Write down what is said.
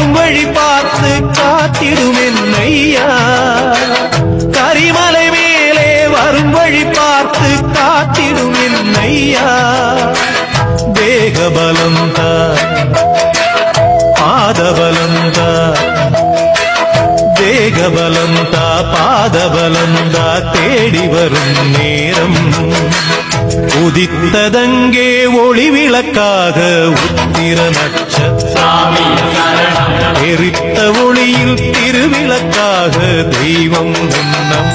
வரும் வழி பார்த்து காத்திடும் என்னையா. கரிமலை மேலே வரும் வழி பார்த்து காத்திடும் என்னையா. தேகபலந்தா பாதபலந்தா, தேகபலந்தா பாதபலந்தா, தேடி வரும் நேரம் உதித்ததங்கே ஒளி விளக்காக உத்திர நட்சத்திரம். எரித்த ஒளியில் திருவிளக்காக தெய்வம் உன்னம்